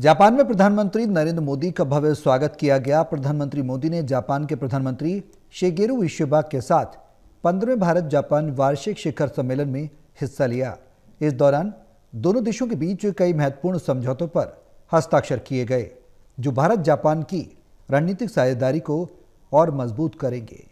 Japan में प्रधानमंत्री नरेंद्र मोदी का भव्य स्वागत किया गया। प्रधानमंत्री मोदी ने जापान के प्रधानमंत्री शिगेरू इशिबा के साथ 15वें भारत जापान वार्षिक शिखर सम्मेलन में हिस्सा लिया। इस दौरान दोनों देशों के बीच कई महत्वपूर्ण समझौतों पर हस्ताक्षर किए गए, जो भारत जापान की रणनीतिक साझेदारी को और मजबूत करेंगे।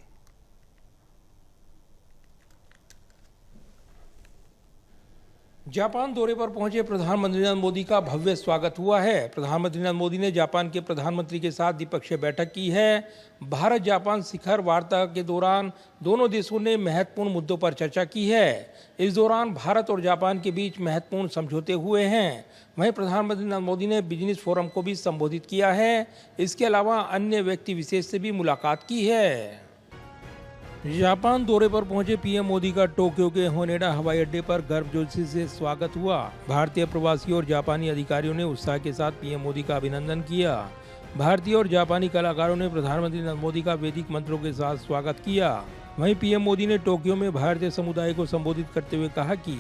जापान दौरे पर पहुंचे प्रधानमंत्री नरेंद्र मोदी का भव्य स्वागत हुआ है। प्रधानमंत्री नरेंद्र मोदी ने जापान के प्रधानमंत्री के साथ द्विपक्षीय बैठक की है। भारत जापान शिखर वार्ता के दौरान दोनों देशों ने महत्वपूर्ण मुद्दों पर चर्चा की है। इस दौरान भारत और जापान के बीच महत्वपूर्ण समझौते हुए हैं। वहीं प्रधानमंत्री नरेंद्र मोदी ने बिजनेस फोरम को भी संबोधित किया है। इसके अलावा अन्य व्यक्ति विशेष से भी मुलाकात की है। जापान दौरे पर पहुंचे पीएम मोदी का टोक्यो के होनेडा हवाई अड्डे पर गर्मजोशी से स्वागत हुआ। भारतीय प्रवासियों और जापानी अधिकारियों ने उत्साह के साथ पीएम मोदी का अभिनंदन किया। भारतीय और जापानी कलाकारों ने प्रधानमंत्री नरेंद्र मोदी का वैदिक मंत्रों के साथ स्वागत किया। वहीं पीएम मोदी ने टोक्यो में भारतीय समुदाय को संबोधित करते हुए कहा कि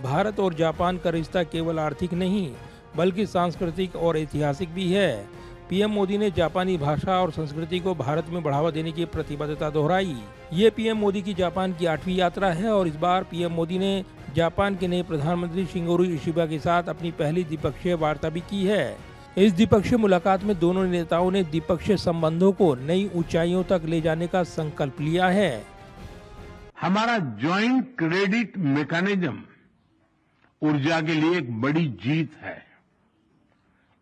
भारत और जापान का रिश्ता केवल आर्थिक नहीं बल्कि सांस्कृतिक और ऐतिहासिक भी है। पीएम मोदी ने जापानी भाषा और संस्कृति को भारत में बढ़ावा देने की प्रतिबद्धता दोहराई। ये पीएम मोदी की जापान की 8वीं यात्रा है और इस बार पीएम मोदी ने जापान के नए प्रधानमंत्री शिगेरू इशिबा के साथ अपनी पहली द्विपक्षीय वार्ता भी की है। इस द्विपक्षीय मुलाकात में दोनों नेताओं ने द्विपक्षीय संबंधों को नई ऊंचाइयों तक ले जाने का संकल्प लिया है। हमारा ज्वाइंट क्रेडिट मैकेनिज्म ऊर्जा के लिए एक बड़ी जीत है।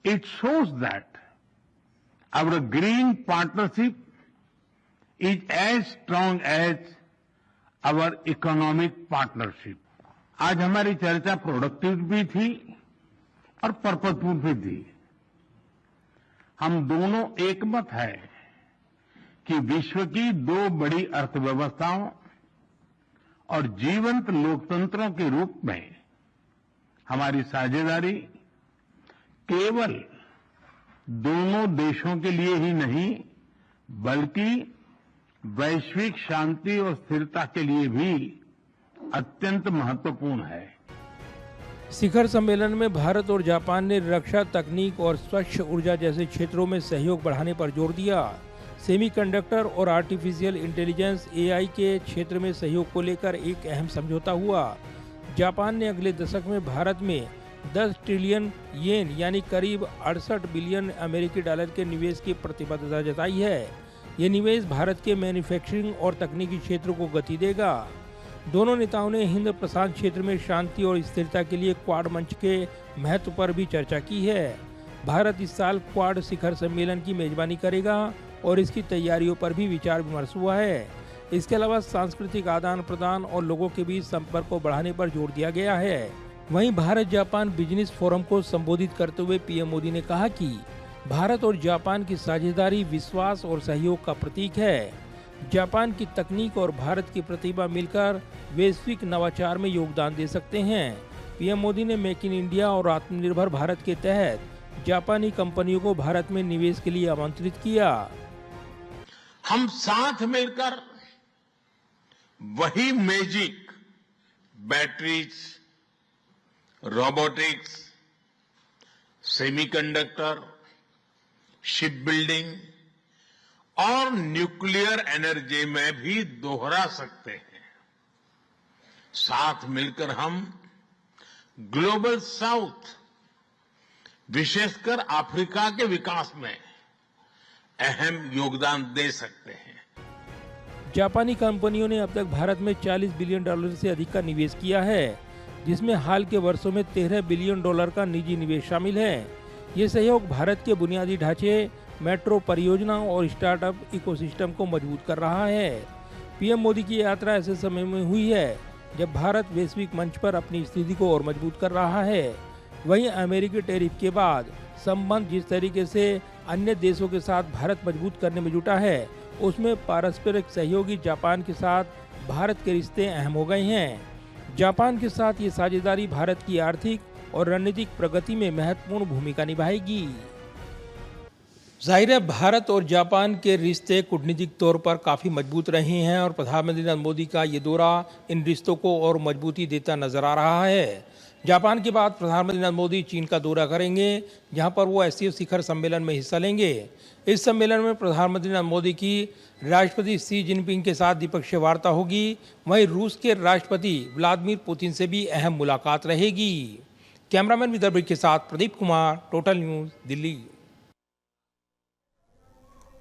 It shows that our green partnership is as strong as our economic partnership. आज हमारी चर्चा प्रोडक्टिव भी थी और पर्पसफुल भी थी। हम दोनों एकमत है कि विश्व की दो बड़ी अर्थव्यवस्थाओं और जीवंत लोकतंत्रों के रूप में हमारी साझेदारी केवल दोनों देशों के लिए ही नहीं बल्कि वैश्विक शांति और स्थिरता के लिए भी अत्यंत महत्वपूर्ण है। शिखर सम्मेलन में भारत और जापान ने रक्षा, तकनीक और स्वच्छ ऊर्जा जैसे क्षेत्रों में सहयोग बढ़ाने पर जोर दिया। सेमीकंडक्टर और आर्टिफिशियल इंटेलिजेंस (AI) के क्षेत्र में सहयोग को लेकर एक अहम समझौता हुआ। जापान ने अगले दशक में भारत में 10 ट्रिलियन येन यानी करीब 68 बिलियन अमेरिकी डॉलर के निवेश की प्रतिबद्धता जताई है। ये निवेश भारत के मैन्युफैक्चरिंग और तकनीकी क्षेत्रों को गति देगा। दोनों नेताओं ने हिंद प्रशांत क्षेत्र में शांति और स्थिरता के लिए क्वाड मंच के महत्व पर भी चर्चा की है। भारत इस साल क्वाड शिखर सम्मेलन की मेजबानी करेगा और इसकी तैयारियों पर भी विचार विमर्श हुआ है। इसके अलावा सांस्कृतिक आदान प्रदान और लोगों के बीच संपर्क को बढ़ाने पर जोर दिया गया है। वहीं भारत जापान बिजनेस फोरम को संबोधित करते हुए पीएम मोदी ने कहा कि भारत और जापान की साझेदारी विश्वास और सहयोग का प्रतीक है। जापान की तकनीक और भारत की प्रतिभा मिलकर वैश्विक नवाचार में योगदान दे सकते हैं। पीएम मोदी ने मेक इन इंडिया और आत्मनिर्भर भारत के तहत जापानी कंपनियों को भारत में निवेश के लिए आमंत्रित किया। हम साथ मिलकर वही magic batteries, robotics, semiconductor, ship building और न्यूक्लियर एनर्जी में भी दोहरा सकते हैं। साथ मिलकर हम ग्लोबल साउथ, विशेषकर अफ्रीका के विकास में अहम योगदान दे सकते हैं। जापानी कंपनियों ने अब तक भारत में $40 बिलियन से अधिक का निवेश किया है, जिसमें हाल के वर्षों में $13 बिलियन का निजी निवेश शामिल है। ये सहयोग भारत के बुनियादी ढांचे, मेट्रो परियोजनाओं और स्टार्टअप इकोसिस्टम को मजबूत कर रहा है। पीएम मोदी की यात्रा ऐसे समय में हुई है जब भारत वैश्विक मंच पर अपनी स्थिति को और मजबूत कर रहा है। वहीं अमेरिकी टैरिफ के बाद संबंध जिस तरीके से अन्य देशों के साथ भारत मजबूत करने में जुटा है, उसमें पारस्परिक सहयोगी जापान के साथ भारत के रिश्ते अहम हो गए हैं। जापान के साथ ये साझेदारी भारत की आर्थिक और रणनीतिक प्रगति में महत्वपूर्ण भूमिका निभाएगी। जाहिर है भारत और जापान के रिश्ते कूटनीतिक तौर पर काफ़ी मजबूत रहे हैं और प्रधानमंत्री नरेंद्र मोदी का ये दौरा इन रिश्तों को और मजबूती देता नजर आ रहा है। जापान के बाद प्रधानमंत्री नरेंद्र मोदी चीन का दौरा करेंगे, जहां पर वो एससीओ शिखर सम्मेलन में हिस्सा लेंगे। इस सम्मेलन में प्रधानमंत्री नरेंद्र मोदी की राष्ट्रपति शी जिनपिंग के साथ द्विपक्षीय वार्ता होगी। वहीं रूस के राष्ट्रपति व्लादिमीर पुतिन से भी अहम मुलाकात रहेगी। कैमरामैन विदर्भ के साथ प्रदीप कुमार, टोटल न्यूज, दिल्ली।